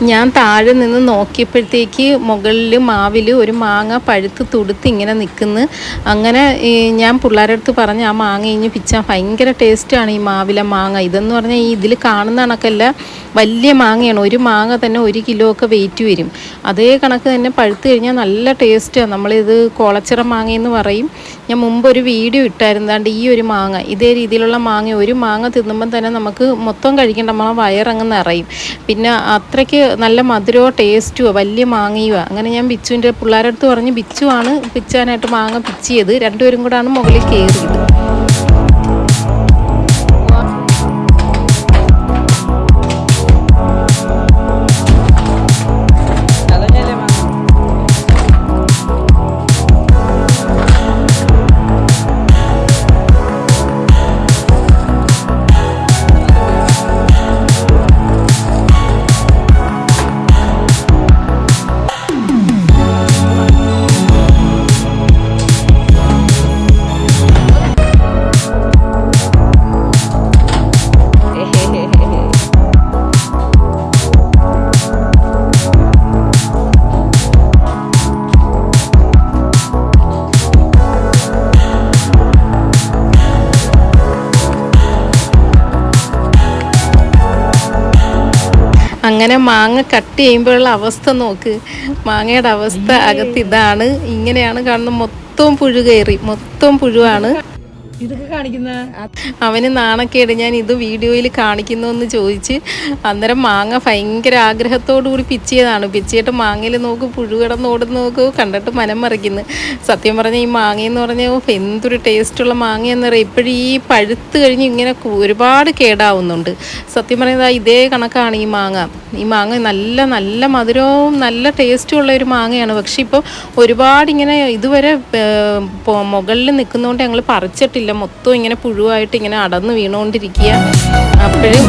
ഞാൻ താഴെ നിന്ന് നോക്കിയപ്പോഴത്തേക്ക് മുകളിൽ മാവിൽ ഒരു മാങ്ങ പഴുത്ത് തുടുത്ത് ഇങ്ങനെ നിൽക്കുന്നു. അങ്ങനെ ഞാൻ പിള്ളേരുടെ അടുത്ത് പറഞ്ഞ് ആ മാങ്ങ ഇഞ്ഞ് പിച്ചാൻ ഭയങ്കര ടേസ്റ്റാണ് ഈ മാവിലെ മാങ്ങ. ഇതെന്ന് പറഞ്ഞാൽ ഈ ഇതിൽ കാണുന്ന കണക്കല്ല, വലിയ മാങ്ങയാണ്. ഒരു മാങ്ങ തന്നെ 1 കിലോ ഒക്കെ വെയിറ്റ് വരും. അതേ കണക്ക് തന്നെ പഴുത്ത് കഴിഞ്ഞാൽ നല്ല ടേസ്റ്റാണ്. നമ്മളിത് കോളച്ചിറ മാങ്ങയെന്ന് പറയും. ഞാൻ മുമ്പ് ഒരു വീഡിയോ ഇട്ടായിരുന്നാണ്ട് ഈ ഒരു മാങ്ങ, ഇതേ രീതിയിലുള്ള മാങ്ങ, ഒരു മാങ്ങ തിന്നുമ്പം തന്നെ നമുക്ക് മൊത്തം കഴിക്കേണ്ട, നമ്മളെ വയറങ്ങ് നിറയും. പിന്നെ അത്രയ്ക്ക് നല്ല മധുരമോ ടേസ്റ്റുമോ വലിയ മാങ്ങയുമോ. അങ്ങനെ ഞാൻ ബിച്ചുവിൻ്റെ പിള്ളേരുടെ അടുത്ത് പറഞ്ഞ് ബിച്ചുവാണ് പിച്ചാനായിട്ട് മാങ്ങ പിച്ചിയത്. രണ്ടുപേരും കൂടാണ് മുകളിൽ കയറിയത്. അങ്ങനെ മാങ്ങ കട്ട് ചെയ്യുമ്പോഴുള്ള അവസ്ഥ നോക്ക്. മാങ്ങയുടെ അവസ്ഥ അകത്ത് ഇതാണ്. ഇങ്ങനെയാണ് കാണുന്നത്. മൊത്തം പുഴു കയറി, മൊത്തം പുഴുവാണ്. ഇതൊക്കെ കാണിക്കുന്ന അവന് നാണക്കേട്. ഞാൻ ഇത് വീഡിയോയിൽ കാണിക്കുന്നു എന്ന് ചോദിച്ച് അന്നേരം മാങ്ങ ഭയങ്കര ആഗ്രഹത്തോടു കൂടി പിച്ചിയതാണ്. പിച്ചിയിട്ട് മാങ്ങയിൽ നോക്ക്, പുഴു കിടന്നോടുന്ന് നോക്കൂ, കണ്ടിട്ട് മനം മറിക്കുന്നു. സത്യം പറഞ്ഞാൽ ഈ മാങ്ങയെന്ന് പറഞ്ഞാൽ എന്തൊരു ടേസ്റ്റുള്ള മാങ്ങയെന്ന് പറയാം. ഇപ്പോഴും ഈ പഴുത്ത് കഴിഞ്ഞ് ഇങ്ങനെ ഒരുപാട് കേടാവുന്നുണ്ട്. സത്യം പറയുന്നത് ഇതേ കണക്കാണ് ഈ മാങ്ങ. ഈ മാങ്ങ നല്ല നല്ല മധുരവും നല്ല ടേസ്റ്റും ഉള്ള ഒരു മാങ്ങയാണ്. പക്ഷെ ഇപ്പോൾ ഒരുപാട് ഇങ്ങനെ ഇതുവരെ മുകളിൽ നിൽക്കുന്നതുകൊണ്ട് ഞങ്ങൾ പറിച്ചിട്ടില്ല. മൊത്തം ഇങ്ങനെ പുഴുവായിട്ട് ഇങ്ങനെ അടന്ന് വീണുകൊണ്ടിരിക്കുക. അപ്പോഴും